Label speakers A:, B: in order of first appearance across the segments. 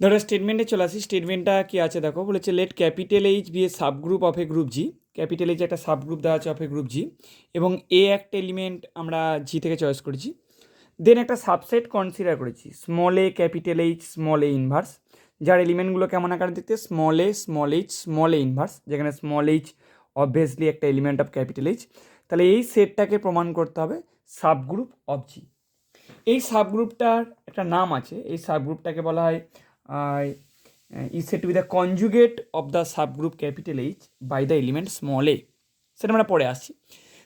A: ধরো স্টেটমেন্টে চলে আসি। স্টেটমেন্টটা কি আছে দেখো, বলেছে let capital H be a subgroup of a group G. Capital H একটা সাবগ্রুপ দেওয়া আছে অফ এ গ্রুপ জি, এবং এ একটা এলিমেন্ট আমরা জি থেকে চয়েস করেছি। দেন একটা সাবসেট কনসিডার করেছি, small A capital H small A inverse, যার এলিমেন্টগুলো কেমন আকারে দেখতে, small a small H small A inverse, যেখানে স্মল এইচ অবভিয়াসলি একটা এলিমেন্ট অফ ক্যাপিটাল এইচ। তাহলে এই সেটটাকে প্রমাণ করতে হবে সাবগ্রুপ অফ জি। এই সাবগ্রুপটার একটা নাম আছে, এই সাবগ্রুপটাকে বলা হয় is said to be the conjugate of the subgroup capital H by the element small a। সেটা আমরা পরে আসছি।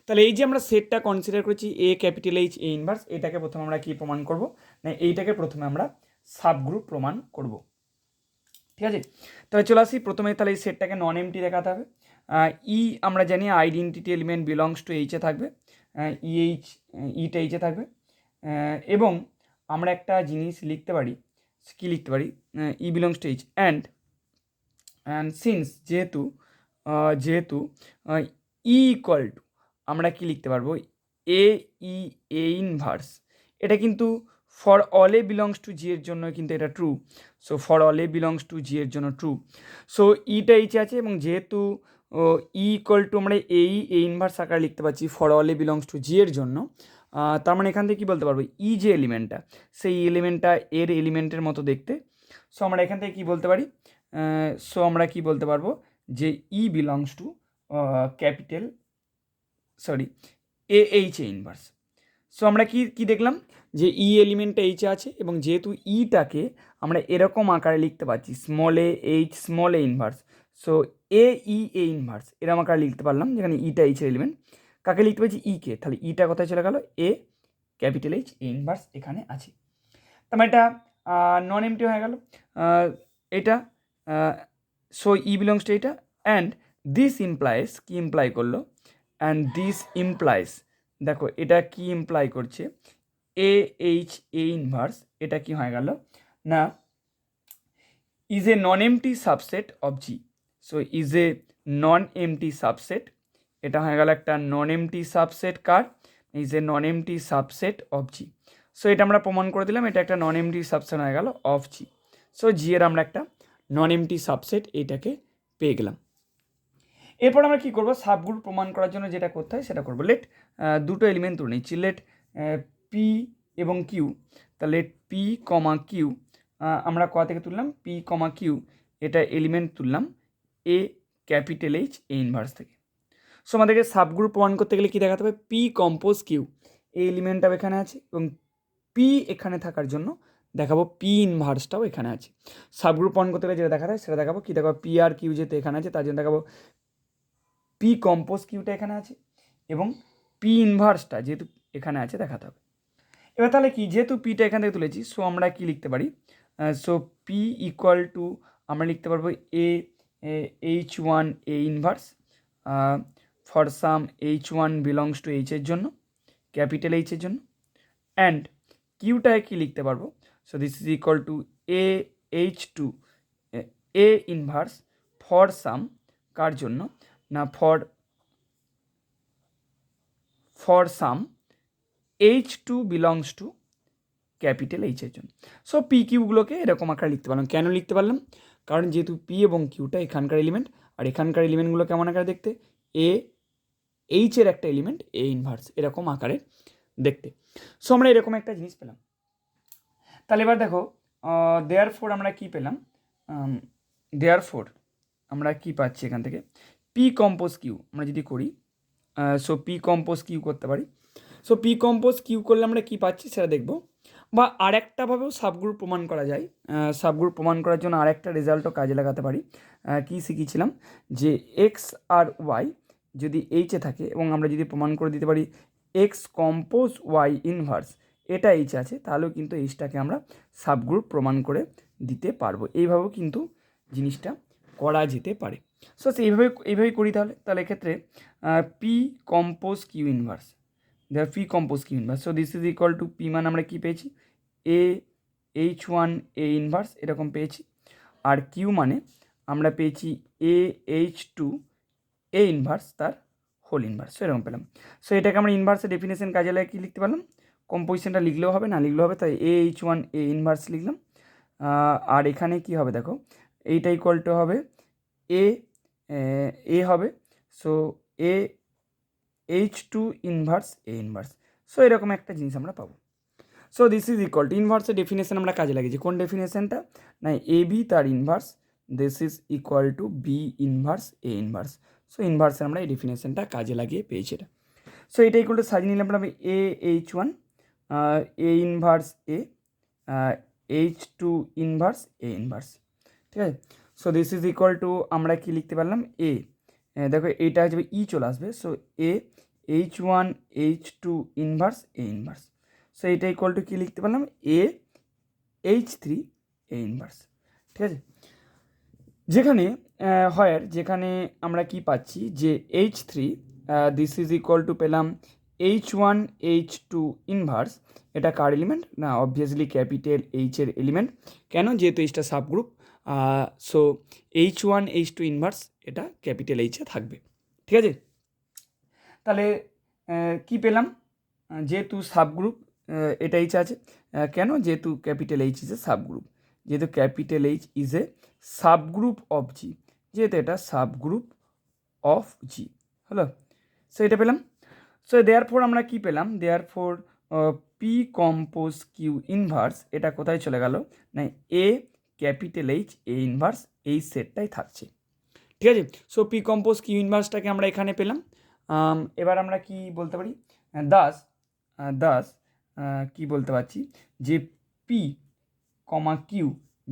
A: তাহলে এই যে আমরা সেটটা কনসিডার করেছি এ ক্যাপিটাল এইচ এ ইনভার্স, এটাকে প্রথমে আমরা কি প্রমাণ করব না, এইটাকে প্রথমে আমরা সাবগ্রুপ প্রমাণ করব। ঠিক আছে, তাহলে চলে আসি প্রথমে। তাহলে এই সেটটাকে নন এমটি দেখাতে হবে। ই আমরা জানি আইডেন্টিটি এলিমেন্ট বিলংস টু এইচে থাকবে, ইএইচ ইটা এইচে থাকবে, এবং আমরা একটা জিনিস লিখতে পারি, কি লিখতে পারি, E belongs to H and since যেহেতু ই ইকুয়াল টু আমরা কি লিখতে পারবো, এ ই এ ইনভার্স। এটা কিন্তু for all A belongs to G এর জন্য কিন্তু এটা true. So for all A belongs to G এর জন্য ট্রু। সো ইটা এইচে আছে, এবং যেহেতু ই ইকুয়াল টু আমরা এই এ ইনভার্স আকারে লিখতে পারছি for all A belongs to G এর জন্য, তার মানে এখান থেকে কী বলতে পারবো, ই যে এলিমেন্টটা সেই এলিমেন্টটা এর এলিমেন্টের মতো দেখতে। সো আমরা এখান থেকে কী বলতে পারি, সো আমরা কি বলতে পারবো যে E belongs to capital A H A inverse. So আমরা কি কি দেখলাম যে ই এলিমেন্টটা এইচে আছে, এবং যেহেতু ইটাকে আমরা এরকম আকারে লিখতে পারছি small A H small A inverse, so A E A inverse এরকম আকারে লিখতে পারলাম, যেখানে ইটা এইচের এলিমেন্ট। কাকে লিখতে পারছি, ইকে, তাহলে ইটা কোথায় চলে গেল, এ ক্যাপিটাল এইচ এ ইনভার্স এখানে আছে। তার মানে এটা নন এমটি হয়ে গেল এটা। সো ই বিলংস টু এটা, অ্যান্ড দিস ইমপ্লাইজ, কি ইমপ্লাই করলো, অ্যান্ড দিস ইমপ্লাইজ, দেখো এটা কি ইমপ্লাই করছে, এ এইচ এ ইনভার্স এটা কি হয়ে গেল না, is A non MT subset of G. So is a non MT subset, এটা হয়ে গেল একটা নন MT subset car, is a non MT subset of G. So এটা আমরা প্রমাণ করে দিলাম, এটা একটা নন এমটি সাবসেট হয়ে গেল অফ জি। সো জি এর আমরা একটা নন এমটি সাবসেট এটাকে পেয়ে গেলাম। এরপর আমরা কী করবো, সাবগ্রুপ প্রমাণ করার জন্য যেটা করতে হয় সেটা করবো। লেট দুটো এলিমেন্ট তুলে নিচ্ছি, লেট পি এবং কিউ। তা লেট পি কমা কিউ আমরা কোথা থেকে তুললাম, পি কমা কিউ এটা এলিমেন্ট তুললাম এ ক্যাপিটাল এইচ এ ইনভার্স থেকে। সো আমাদেরকে সাবগ্রুপ প্রমাণ করতে গেলে কী দেখাতে হবে, পি কম্পোজ কিউ, এই এলিমেন্টটাও এখানে আছে, এবং পি এখানে থাকার জন্য দেখাবো পি ইনভার্সটাও এখানে আছে। সাবগ্রুপ প্রমাণ করতে গেলে যেটা দেখাতে হয় সেটা দেখাবো, কী দেখাবো, পি আর কিউ যেহেতু এখানে আছে তার জন্য দেখাবো পি কম্পোজ কিউটা এখানে আছে, এবং পি ইনভার্সটা যেহেতু এখানে আছে দেখাতে হবে। এবার তাহলে কি, যেহেতু পিটা এখান থেকে তুলেছি, সো আমরা কি লিখতে পারি, সো পি ইকুয়াল টু আমরা লিখতে পারবো A H one A inverse for some H one belongs to এইচের জন্য, ক্যাপিটাল এইচের জন্য, অ্যান্ড কিউটায় কি লিখতে পারবো, so this is equal to A H two A inverse for some কার জন্য না, for some H two belongs to capital এইচের জন্য। সো পি কিউগুলোকে এরকম আকারে লিখতে পারলাম। কেন লিখতে পারলাম, কারণ যেহেতু পি এবং কিউটা এখানকার এলিমেন্ট, আর এখানকার এলিমেন্টগুলো কেমন আকারে দেখতে, এ এইচের একটা এলিমেন্ট এ ইনভার্স এরকম আকারে দেখতে। সো আমরা এরকম একটা জিনিস পেলাম। তাহলে এবার দেখো দেয়ার ফোর আমরা কি পেলাম, দেয়ার ফোর আমরা কি পাচ্ছি এখান থেকে, পি কম্পোজ কিউ আমরা যদি করি, সো পি কম্পোজ কিউ করতে পারি। সো পি কম্পোজ কিউ করলে আমরা কী পাচ্ছি সেটা দেখব, বা আরেকটাভাবেও সাবগ্রুপ প্রমাণ করা যায়। সাবগ্রুপ প্রমাণ করার জন্য আরেকটা রেজাল্টও কাজে লাগাতে পারি। কী শিখিয়েছিলাম যে এক্স আর ওয়াই যদি এইচে থাকে, এবং আমরা যদি প্রমাণ করে দিতে পারি এক্স কম্পোজ ওয়াই ইনভার্স এটা এইচ আছে, তাহলেও কিন্তু এইচটাকে আমরা সাবগ্রুপ প্রমাণ করে দিতে পারবো। এইভাবেও কিন্তু জিনিসটা করা যেতে পারে। সো এইভাবেই করি। তাহলে এক্ষেত্রে P compose Q inverse, there P compose Q inverse, so this is equal to P মানে আমরা কী পেয়েছি, A H one A inverse এরকম পেয়েছি, আর কিউ মানে আমরা পেয়েছি A H two A inverse তার হোল ইনভার্স, সো এরকম পেলাম। সো এটাকে আমরা ইনভার্সের ডেফিনেশন কাজে লাগে কী লিখতে পারলাম, কম্পোজিশনটা লিখলেও হবে না লিখলেও হবে, তাই এ এইচ ওয়ান এ ইনভার্স লিখলাম, আর এখানে কি হবে দেখো, এইটা ইকুয়াল টু হবে এ হবে, so A H2 inverse A inverse. So এরকম একটা জিনিস আমরা পাবো। So this is equal to ইনভার্সের ডেফিনেশন আমরা কাজে লাগিয়েছি। কোন ডেফিনেশনটা? না এ বি তার inverse, this is equal to B inverse A inverse. So ইনভার্সের আমরা এই ডেফিনেশনটা কাজে লাগিয়ে পেয়েছি এটা। সো এটা ইকুয়াল টু সাজিয়ে নিলাম আমরা AH1 A inverse A H2 inverse A inverse, ঠিক আছে। So this is equal two আমরা কি লিখতে পারলাম এ, দেখো এইটা হচ্ছে ই চলে আসবে, so A H1 H2 inverse A inverse. So এটা ইকুয়াল টু কী লিখতে পারলাম এ H3 এ ইনভার্স, ঠিক আছে। যেখানে যেখানে আমরা কি পাচ্ছি যে H3 this is equal two পেলাম H1 H2 ইনভার্স, এটা কার এলিমেন্ট? না অবভিয়াসলি ক্যাপিটাল এইচের এলিমেন্ট। কেন? যেহেতু এইচটা subgroup, so H1 H2 inverse এটা ক্যাপিটাল এইচে থাকবে, ঠিক আছে। তাহলে কি পেলাম? যেহেতু সাবগ্রুপ এটা এইচ আছে, কেন? যেহেতু capital H is a subgroup, যেহেতু capital H is a subgroup of G, যেহেতু এটা সাবগ্রুপ অফ জি হলো। সো এটা পেলাম। সো দেয়ার ফোর আমরা কি পেলাম? Therefore P compose Q inverse এটা কোথায় চলে গেল? না A capital H A inverse এই সেটটাই থাকছে, ঠিক আছে। সো পি কম্পোজ কিউ ইনভার্সটাকে আমরা এখানে পেলাম। এবার আমরা কি বলতে পারি? দাস কি বলতে পারছি যে P comma Q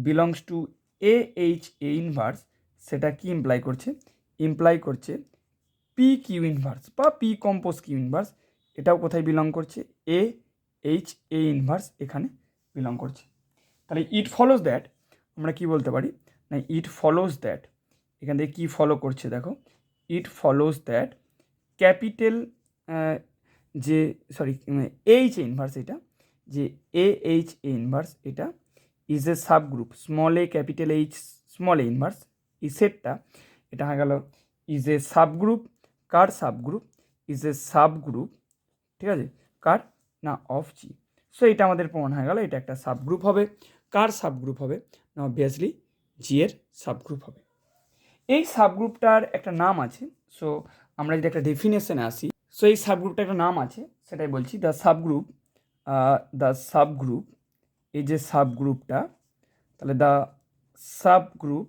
A: belongs to A H A inverse, সেটা কি ইমপ্লাই করছে? ইমপ্লাই করছে পি কিউ ইনভার্স বা পি কম্পোজ কিউ ইনভার্স এটাও কোথায় বিলং করছে? এ এইচ এ ইনভার্স এখানে বিলং করছে। তাহলে ইট ফলোজ দ্যাট আমরা কি বলতে পারি? না ইট ফলোজ দ্যাট, এখান থেকে কী ফলো করছে দেখো, ইট ফলোজ দ্যাট ক্যাপিটাল যে এইচ এ ইনভার্স, এটা যে এ এইচ এ ইনভার্স এটা is a subgroup small A capital H small A inverse, এই সেটটা এটা হয়ে গেল is a subgroup, car subgroup? Is a subgroup, ঠিক আছে, কার? না অফ জি। সো এটা আমাদের প্রমাণ হয়ে গেল, এটা একটা সাবগ্রুপ হবে। কার সাবগ্রুপ হবে? না অবভিয়াসলি জি এর সাবগ্রুপ হবে। এই সাবগ্রুপটার একটা নাম আছে, সো আমরা যদি একটা ডেফিনেশনে আসি, সো এই সাবগ্রুপটার একটা নাম আছে, সেটাই বলছি। দ্য সাবগ্রুপ এই যে সাবগ্রুপটা, তাহলে the subgroup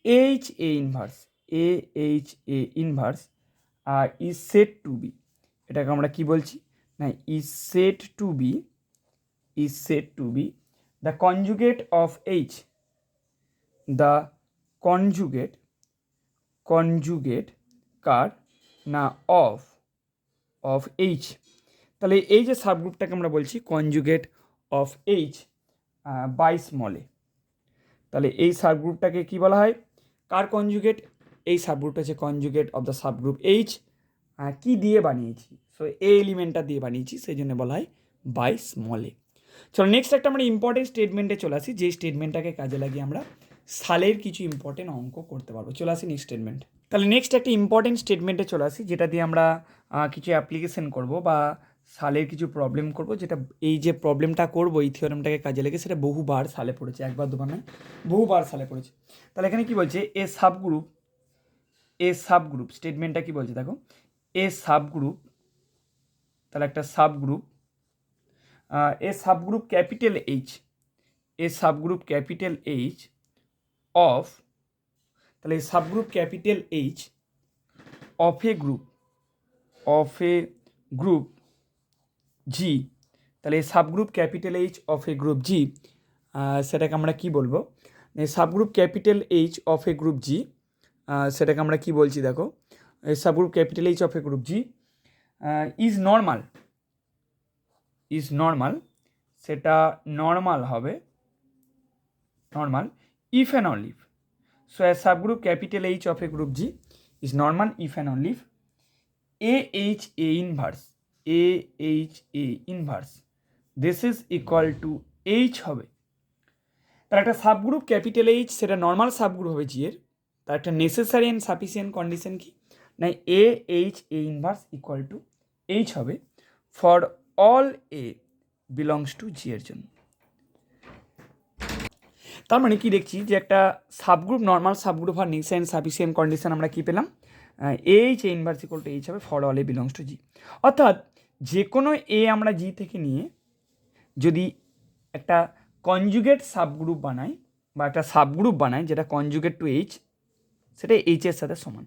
A: H A inverse H A inverse is set to be, এটাকে আমরা কি বলছি? না is set to be the conjugate of H, the conjugate কার? না অফ এইচ। তাহলে এই যে সাবগ্রুপটাকে আমরা বলছি conjugate of H by small A, তাহলে এই সাবগ্রুপটাকে কি বলা হয়? কার কনজুগেট? এই সাবগ্রুপটা হচ্ছে conjugate of the subgroup H. কি দিয়ে বানিয়েছি? সো এ এলিমেন্টটা দিয়ে বানিয়েছি, সেই জন্য বলা হয় বাই স্মল এ। চলো নেক্সট একটা আমরা ইম্পর্টেন্ট স্টেটমেন্টে চলে আসি, যে স্টেটমেন্টটাকে কাজে লাগিয়ে আমরা সালের কিছু ইম্পর্টেন্ট অঙ্ক করতে পারবো। চলে আসি নেক্সট স্টেটমেন্ট। তাহলে নেক্সট একটা ইম্পর্টেন্ট স্টেটমেন্টে চলে আসি, যেটা দিয়ে আমরা কিছু অ্যাপ্লিকেশন করব বা সালের কিছু প্রবলেম করব, যেটা এই যে প্রবলেমটা করবো এই থিওরেমটাকে কাজে লেগে সেটা বহুবার সালে পড়েছে, একবার দুবার নয়, বহুবার সালে পড়েছে। তাহলে এখানে কি বলছে? এ সাবগ্রুপ স্টেটমেন্টটা কি বলছে দেখো, এ সাবগ্রুপ, তাহলে একটা subgroup capital H, a subgroup capital H of, তাহলে এই subgroup capital H of a group G, তাহলে এই subgroup capital H of a group G, সেটাকে আমরা কি বলবো? Subgroup capital H of a group G, সেটাকে আমরা কি বলছি দেখো, এই subgroup capital H of a group G is normal, সেটা নর্মাল হবে, normal if and only if. So a subgroup capital H of a group G is normal if and only if AH A inverse this is equal to H হবে। তার একটা subgroup capital H, সেটা normal subgroup হবে জি এর, তার একটা necessary and sufficient condition কি? না AH A inverse equal to H হবে for all A belongs to G এর জন্য। তার মানে কি দেখছি যে একটা সাবগ্রুপ নর্মাল সাবগ্রুপ আর নেসেসেন্ট সাফিসিয়েন্ট কন্ডিশন আমরা কি পেলাম, H A inverse equal to H হবে for all A belongs to G. অর্থাৎ যে কোনো এ আমরা জি থেকে নিয়ে যদি একটা কনজুগেট সাবগ্রুপ বানাই বা একটা সাবগ্রুপ বানাই যেটা কনজুগেট টু এইচ, সেটা এইচের সাথে সমান।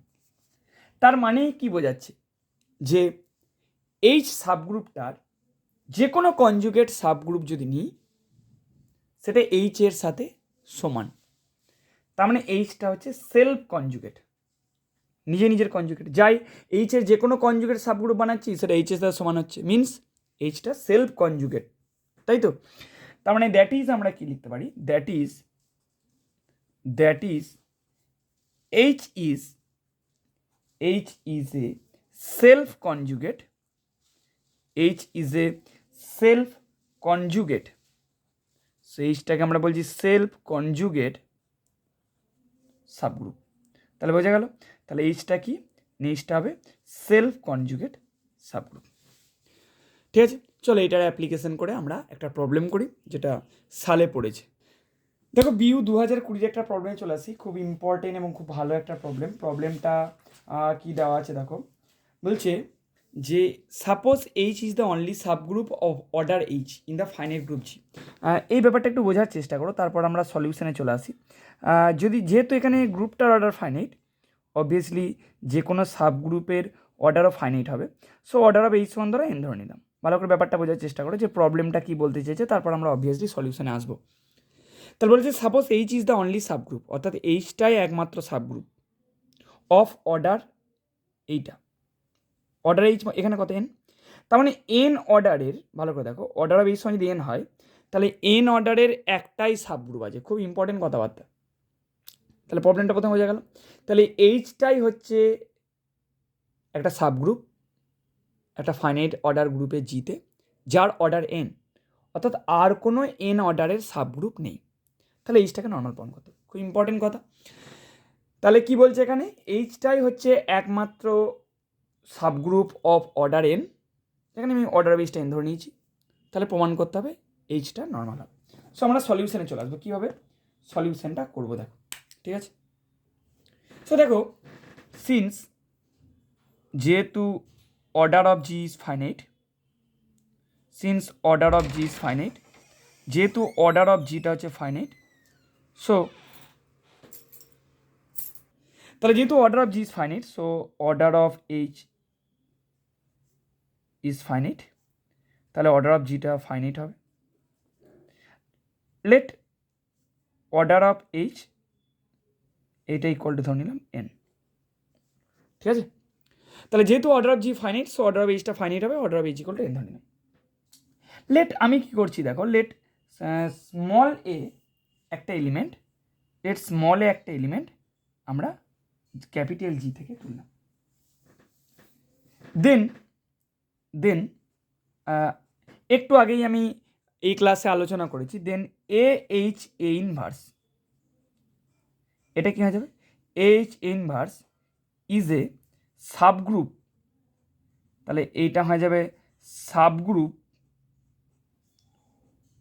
A: তার মানে কি বোঝাচ্ছে যে এইচ সাবগ্রুপটার যে কোনো কনজুগেট সাবগ্রুপ যদি নিই সেটা এইচের সাথে সমান। তার মানে এইচটা হচ্ছে সেলফ কনজুগেট, নিজের কনজুগেট। যাই এইচের যে কোনো কনজুগেট সাবগ্রুপ বানাচ্ছি সেটা এইচের সাথে সমান হচ্ছে, মিনস এইচটা সেলফ কনজুগেট, তাই তো। তার মানে দ্যাট ইজ আমরা কি লিখতে পারি, that is H is a self conjugate, H is a self conjugate. So এইচটাকে আমরা বলছি সেলফ কনজুগেট সাবগ্রুপ। তাহলে বোঝা গেল, তাহলে এইচটা কি, নেক্সটটা হবে সেলফ কনজুগেট সাবগ্রুপ। ঠিক আছে, চলো এটার অ্যাপ্লিকেশন করে আমরা একটা প্রবলেম করি যেটা সালে পড়েছে। দেখো বিউ 2020 একটা প্রবলেমে চলে আসি, খুব ইম্পর্টেন্ট এবং খুব ভালো একটা প্রবলেমটা কি দেওয়া আছে দেখো, বলছে যে suppose H is the only subgroup of order H in the finite group G. এই ব্যাপারটা একটু বোঝার চেষ্টা করো, তারপর আমরা সলিউশনে চলে আসি। যেহেতু এখানে গ্রুপটার অর্ডার ফাইনাইট, অবভিয়াসলি যে কোনো সাবগ্রুপের অর্ডারও ফাইনাইট হবে। So order of H one ধরো এন ধরে নিলাম। ভালো করে ব্যাপারটা বোঝার চেষ্টা করো যে প্রবলেমটা কী বলতে চেয়েছে, তারপর আমরা অবভিয়াসলি সলিউশনে আসবো। তাহলে বলছে suppose H is the only subgroup, অর্থাৎ এইচটাই একমাত্র সাবগ্রুপ অফ অর্ডার এইটা, অর্ডার এইচ এখানে কত এন, তার মানে এন অর্ডারের, ভালো করে দেখো অর্ডার অফ এইচ যদি এন হয় তাহলে এন অর্ডারের একটাই সাবগ্রুপ আছে, খুব ইম্পর্টেন্ট কথাবার্তা। তাহলে প্রবলেমটা প্রথমে বোঝা গেল। তাহলে এইচটাই হচ্ছে একটা সাবগ্রুপ একটা ফাইনাইট অর্ডার গ্রুপের জিতে, যার অর্ডার এন, অর্থাৎ আর কোনো এন অর্ডারের সাবগ্রুপ নেই। তাহলে এইচটাকে নর্মাল ফর্ম করতে, খুব ইম্পর্টেন্ট কথা। তাহলে কি বলছে এখানে, এইচটাই হচ্ছে একমাত্র সাবগ্রুপ অফ অর্ডার এন, এখানে আমি অর্ডার অফ এইচটা এন ধরে নিয়েছি। তাহলে প্রমাণ করতে হবে এইচটা নর্মাল হবে। সো আমরা সলিউশনে চলে আসবো, কীভাবে সলিউশনটা করবো দেখো, ঠিক আছে। সো দেখো, সিন্স যেহেতু order of G is finite, যেহেতু অর্ডার অফ জিটা হচ্ছে ফাইনাইট, সো তাহলে যেহেতু order of G is finite, so order of H is finite, তাহলে অর্ডার অফ জিটা ফাইনাইট হবে। লেট অর্ডার অফ এইচ এইটা ইকুয়াল টু ধরে নিলাম এন, ঠিক আছে। তাহলে যেহেতু order of G finite, so order of এইচটা ফাইনাইট হবে, order of H equal to n ধরে নিলাম। লেট আমি কী করছি দেখো, লেট স্মল এ একটা এলিমেন্ট, আমরা ক্যাপিটাল জি থেকে তুললাম। দেন একটু আগেই আমি এই ক্লাসে আলোচনা করেছি, দেন এ এইচ এ ইনভার্স, এটা কী হয়ে যাবে, H inverse is a subgroup, তাহলে এইটা হয়ে যাবে সাবগ্রুপ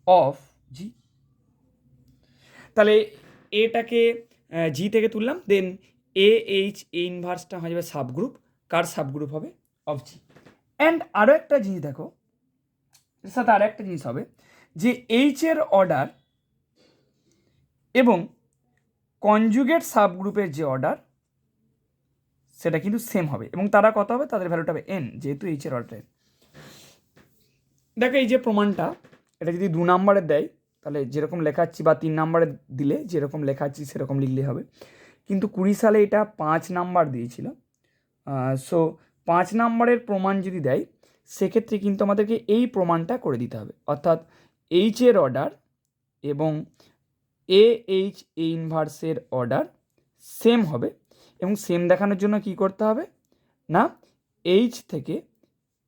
A: অফ জি। তাহলে এটাকে জি থেকে তুললাম, দেন এ এইচ এ ইনভার্সটা হয়ে যাবে সাবগ্রুপ, কার সাবগ্রুপ হবে, অফ জি। অ্যান্ড আরও একটা জিনিস দেখো, এর সাথে আরও একটা জিনিস হবে যে এইচের অর্ডার এবং কনজুগেট সাবগ্রুপের যে অর্ডার সেটা কিন্তু সেম হবে, এবং তারা কত হবে, তাদের ভ্যালুটা হবে এন, যেহেতু এইচের অর্ডার। দেখো এই যে প্রমাণটা, এটা যদি 2 নম্বরের দেয় তাহলে যেরকম লেখাচ্ছি, বা 3 নম্বরে দিলে যেরকম লেখাচ্ছি সেরকম লিখলেই হবে, কিন্তু 20 সালে এটা 5 নাম্বার দিয়েছিল। সো 5 নম্বরের প্রমাণ যদি দেয় সেক্ষেত্রে কিন্তু আমাদেরকে এই প্রমাণটা করে দিতে হবে, অর্থাৎ এইচের অর্ডার এবং এ এইচ এ ইনভার্সের অর্ডার সেম হবে, এবং সেম দেখানোর জন্য কি করতে হবে না, এইচ থেকে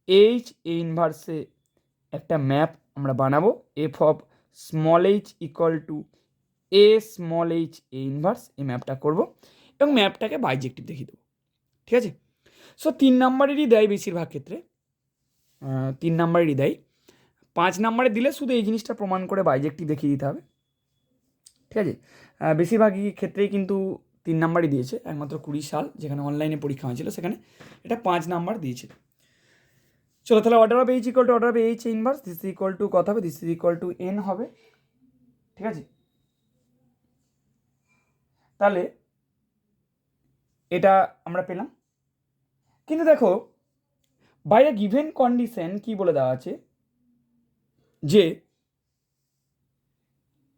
A: এইচ এ ইনভার্সে একটা ম্যাপ আমরা বানাবো, F of small H equal to a small H A inverse, এই ম্যাপটা করবো এবং ম্যাপটাকে বাইজেক্টিভ দেখিয়ে দেবো, ঠিক আছে। সো 3 নম্বরেরই দেয় বেশিরভাগ ক্ষেত্রে, 3 নম্বরেরই দেয়। 5 নম্বরে দিলে শুধু এই জিনিসটা প্রমাণ করে বাইজেক্টিভ দেখিয়ে দিতে হবে। ঠিক আছে, বেশিরভাগই ক্ষেত্রেই কিন্তু 3 নাম্বারই দিয়েছে, একমাত্র 20 সাল যেখানে অনলাইনে পরীক্ষা হয়েছিল সেখানে এটা 5 নাম্বার দিয়েছিল। চলো তাহলে order of H equal two order of H inverse, this is equal two কত হবে, this is equal to N হবে। ঠিক আছে, তাহলে এটা আমরা পেলাম। কিন্তু দেখো বাই আ গিভেন কন্ডিশন কি বলে দেওয়া আছে যে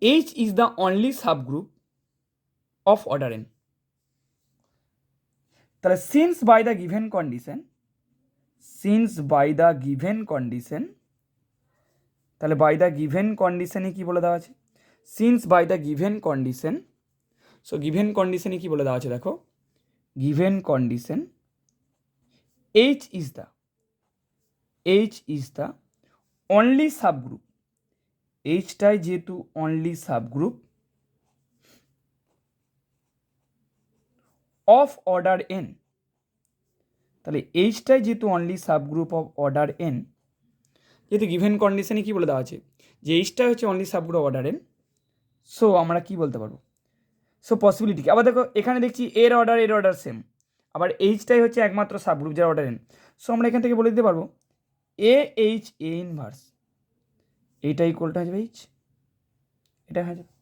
A: H is the only subgroup of order n. তাহলে since by the given condition, তাহলে বাই দ্য গিভেন কন্ডিশনে কি বলে দেওয়া আছে, since by the given condition, so given কন্ডিশনে কি বলে দেওয়া আছে দেখো, given condition H is the only subgroup, এইচটাই যেহেতু only subgroup of order n, তাহলে এইচটাই যেহেতু only subgroup of order n, যেহেতু গিভেন কন্ডিশনে কি বলে দেওয়া আছে যে এইচটাই হচ্ছে only subgroup order N, so আমরা কি বলতে পারবো, সো পসিবিলিটি কি, আবার দেখো এখানে দেখছি এর অর্ডার সেম, আবার এইচটাই হচ্ছে একমাত্র সাবগ্রুপ যার অর্ডার এন, সো আমরা এখান থেকে বলে দিতে পারবো এ এইচ এ ইনভার্স এইটা ইকুয়ালটা হয়ে যাবে এইচ, এটা হয়ে যাবে।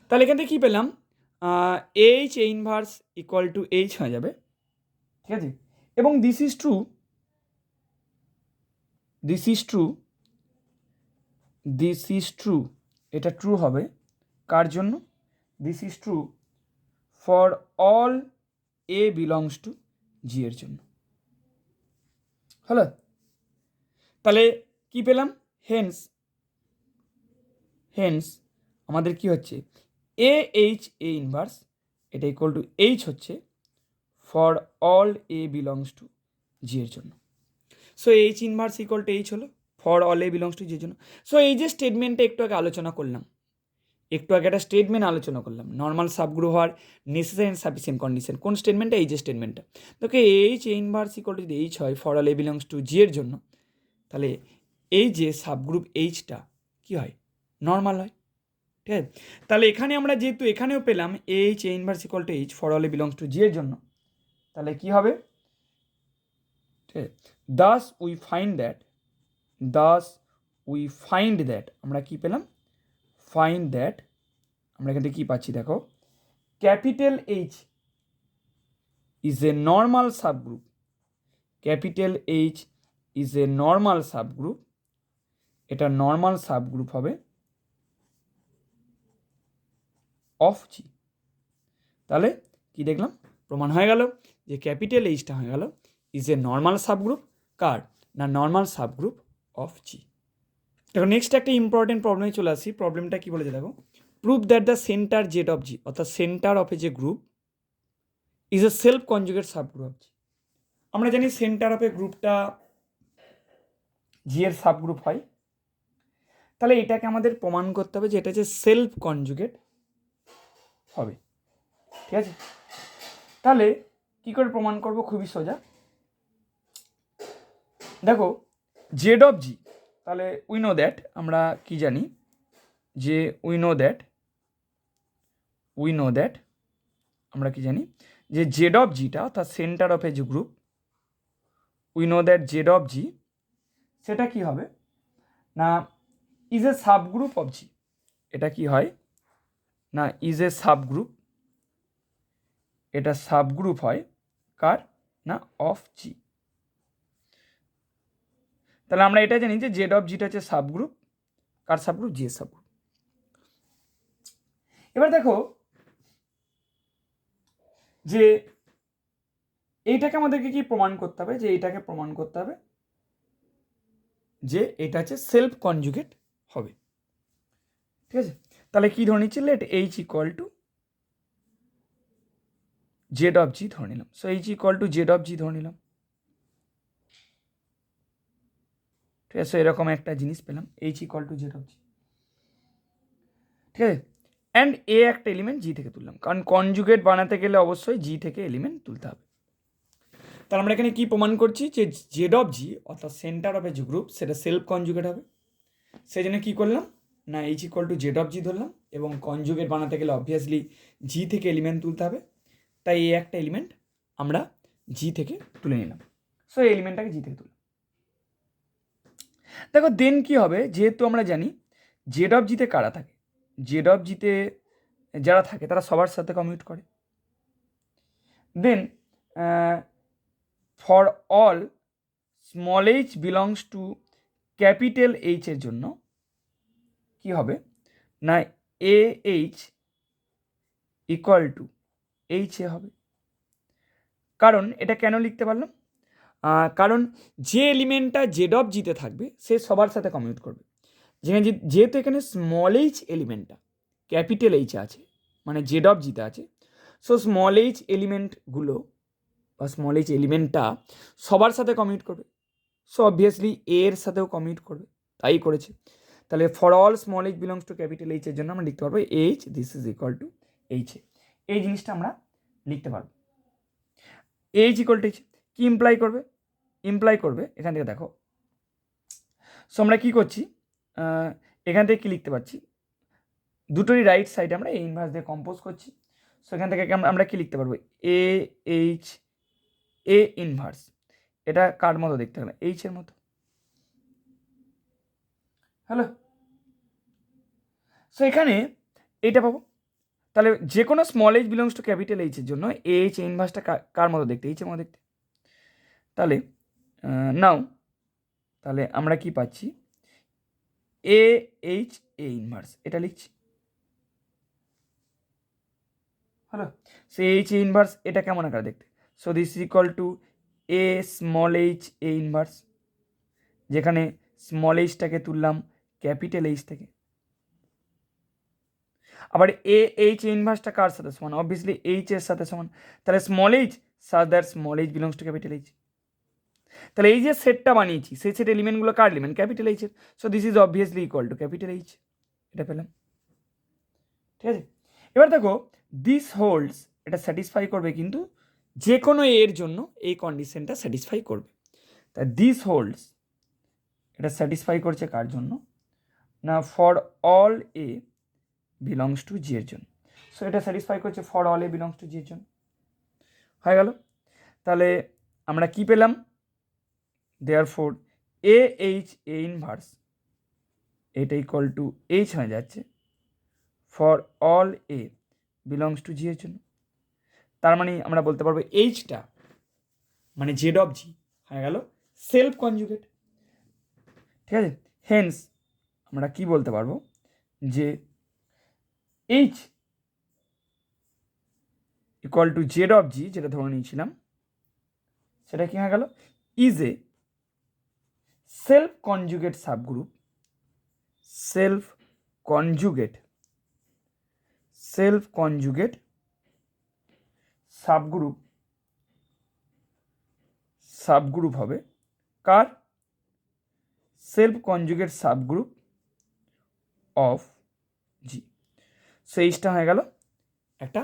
A: তাহলে এখান থেকে কী পেলাম, H A inverse equal to H হয়ে যাবে। ঠিক আছে, এবং দিস ইজ ট্রু, এটা ট্রু হবে কার জন্য, this is true for all A belongs to G এর জন্য। হলো, তাহলে কি পেলাম, হেন্স আমাদের কি হচ্ছে এ এইচ এ ইনভার্স এটা ইকুয়াল টু এইচ হচ্ছে for all A belongs to G এর জন্য। So H inverse equal to H হলো for all A belongs to G এর জন্য। সো এই যে স্টেটমেন্টটা একটু আগে একটা স্টেটমেন্ট আলোচনা করলাম নর্মাল সাবগ্রুপ হওয়ার নেসেসারি অ্যান্ড সাফিসিয়েন্ট কন্ডিশন, কোন স্টেটমেন্টটা, এই যে স্টেটমেন্টটা। দেখো H A inverse equal to যদি এইচ হয় for all A belongs to G এর জন্য, তাহলে এই যে সাবগ্রুপ এইচটা কি হয়, নর্মাল হয়। ঠিক আছে, তাহলে এখানে আমরা যেহেতু এখানেও পেলাম H A inverse equal to H for all A belongs to G এর জন্য, তাহলে কি হবে, ঠিক আছে, দাস উই ফাইন্ড দ্যাট আমরা কি পেলাম, ফাইন্ড দ্যাট আমরা এখান থেকে কী পাচ্ছি দেখো, capital H is A normal subgroup, এটা নর্মাল সাবগ্রুপ হবে অফ জি। তাহলে কি দেখলাম, প্রমাণ হয়ে গেল যে ক্যাপিটাল এইচটা হয়ে গেল ইজ এ নর্মাল সাবগ্রুপ কার না, নর্মাল সাবগ্রুপ অফ জি। দেখো নেক্সট একটা ইম্পর্টেন্ট প্রবলেমে চলে আসি, প্রবলেমটা কি বলেছে দেখো, prove that the center Z of G, অর্থাৎ সেন্টার অফ এ যে group is a self conjugate subgroup of G. আমরা জানি সেন্টার অফ এ গ্রুপটা জি এর সাবগ্রুপ হয়, তাহলে এটাকে আমাদের প্রমাণ করতে হবে যে এটা যে সেলফ কনজুগেট হবে। ঠিক আছে, তাহলে কি করে প্রমাণ করব, খুবই সোজা। দেখো জেড অফ জি, তাহলে উই নো দ্যাট, আমরা কি জানি যে উই নো দ্যাট আমরা কি জানি যে জেড অফ জিটা অর্থাৎ সেন্টার অফ এ যে group, we know that Z of G সেটা কি হবে না, is a subgroup of G. এটা কি হয় না, ইজ এ সাবগ্রুপ, এটা সাবগ্রুপ হয় কার না, অফ জি। তাহলে আমরা এটা জানি যে জেড অফ জিটা হচ্ছে সাবগ্রুপ, কার সাবগ্রুপ, জি এর সাবগ্রুপ। এবার দেখো যে এইটাকে আমাদেরকে কি প্রমাণ করতে হবে, যে এইটাকে প্রমাণ করতে হবে যে এটা হচ্ছে সেলফ কনজুগেট হবে। ঠিক আছে, তাহলে কি ধরে নিচ্ছি, let H equal to Z of G ধরে নিলাম। So H equal to Z of G ধরে নিলাম। ঠিক আছে, এরকম একটা জিনিস পেলাম, H equal to Z of G. ঠিক আছে, অ্যান্ড এ একটা এলিমেন্ট জি থেকে তুললাম, কারণ কনজুগেট বানাতে গেলে অবশ্যই জি থেকে এলিমেন্ট তুলতে হবে। তাহলে আমরা এখানে কি প্রমাণ করছি যে জেড অফ জি অর্থাৎ সেন্টার অফ এ গ্রুপ সেটা সেলফ কনজুগেট হবে। সেই জন্য কী করলাম না H equal to Z of G ধরলাম, এবং কনজুগেট বানাতে গেলে অবভিয়াসলি জি থেকে এলিমেন্ট তুলতে হবে, তাই এই একটা এলিমেন্ট আমরা জি থেকে তুলে নিলাম। সো এই এলিমেন্টটাকে জি থেকে তুললাম। দেখো দেন কি হবে, যেহেতু আমরা জানি জেড অফ জিতে কারা থাকে, জেড অফ জিতে যারা থাকে তারা সবার সাথে কমিউট করে। Then for all small h belongs to capital এইচের জন্য কি হবে না a h equal to h a হবে। কারণ এটা কেন লিখতে পারলাম, কারণ যে এলিমেন্টটা জেড অফ জিতে থাকবে সে সবার সাথে কমিউট করবে। যেহেতু এখানে স্মল এইচ এলিমেন্টটা ক্যাপিটাল এইচ আছে মানে জেড অফ জিতে আছে, সো স্মল এইচ এলিমেন্টগুলো বা স্মল এইচ এলিমেন্টটা সবার সাথে কমিউট করবে, সো অবভিয়াসলি এর সাথেও কমিউট করবে, তাই করেছে। তাহলে for all small h belongs to capital এইচের জন্য আমরা লিখতে পারবো h this is equal to h a, এই জিনিসটা আমরা লিখতে পারবো। এইচ ইকুয়াল টু এইচ কি ইমপ্লাই করবে এখান থেকে দেখো। সো আমরা কী করছি, এখান থেকে কী লিখতে পারছি, দুটোরই রাইট সাইডে আমরা এই ইনভার্স দিয়ে কম্পোজ করছি। সো এখান থেকে আমরা কী লিখতে পারবো, এ এইচ এ ইনভার্স, এটা কার মতো দেখতে হবে, এইচ এর মতো। হ্যালো, সো এখানে এইটা পাবো। তাহলে যে কোনো small h belongs to capital এইচের জন্য এইচ ইনভার্সটা কার মতো দেখতে, এইচের মতো দেখতে। তাহলে নাও তাহলে আমরা কি পাচ্ছি, এ এইচ এ ইনভার্স এটা লিখছি। Hello, so H A inverse এটা কেমন আকার দেখতে, so this is equal to a small H A inverse, যেখানে স্মল এইচটাকে তুললাম ক্যাপিটাল এইচ থেকে। আবার এ এইচ ইনভার্সটা কার সাথে সমান, অবভিয়াসলি এইচ এর সাথে সমান। তাহলে small h such that small h belongs to capital H. তাহলে এই যে সেটটা বানিয়েছি সেই সেট এলিমেন্টগুলো কার এলিমেন্ট, ক্যাপিটাল এইচের, so this is obviously equal to capital H, এটা পেলাম। ঠিক আছে, এবার দেখো দিস হোল্ডস এটা স্যাটিসফাই করবে, কিন্তু যে কোনো এর জন্য এই কন্ডিশনটা স্যাটিসফাই করবে। তা দিস হোল্ডস এটা স্যাটিসফাই করছে কার জন্য না for all A belongs to G এর জন্য। সো এটা স্যাটিসফাই করছে for all A belongs to G এর জন্য, হয়ে গেল। তাহলে আমরা কি পেলাম, therefore a H A inverse এটা ইকুয়াল টু এইচ হয়ে যাচ্ছে for all A belongs to G এর জন্য। তার মানে আমরা বলতে পারবো এইচটা মানে জেড অফ জি হয়ে গেল সেলফ কনজুগেট। ঠিক আছে, হেন্স আমরা কি বলতে পারবো যে H equal to Z of G, যেটা ধরে নিয়েছিলাম সেটা কি হয়ে গেল, is a self conjugate subgroup, self conjugate subgroup হবে কার, self conjugate subgroup of G. So এইচটা হয়ে গেল একটা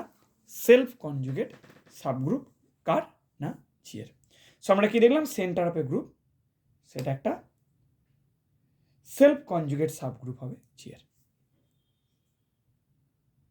A: সেলফ কনজুগেট সাবগ্রুপ কার না জি এর। সো আমরা কি দেখলাম, সেন্টার অফ এ গ্রুপ সেটা একটা সেলফ কনজুগেট সাবগ্রুপ হবে জি এর।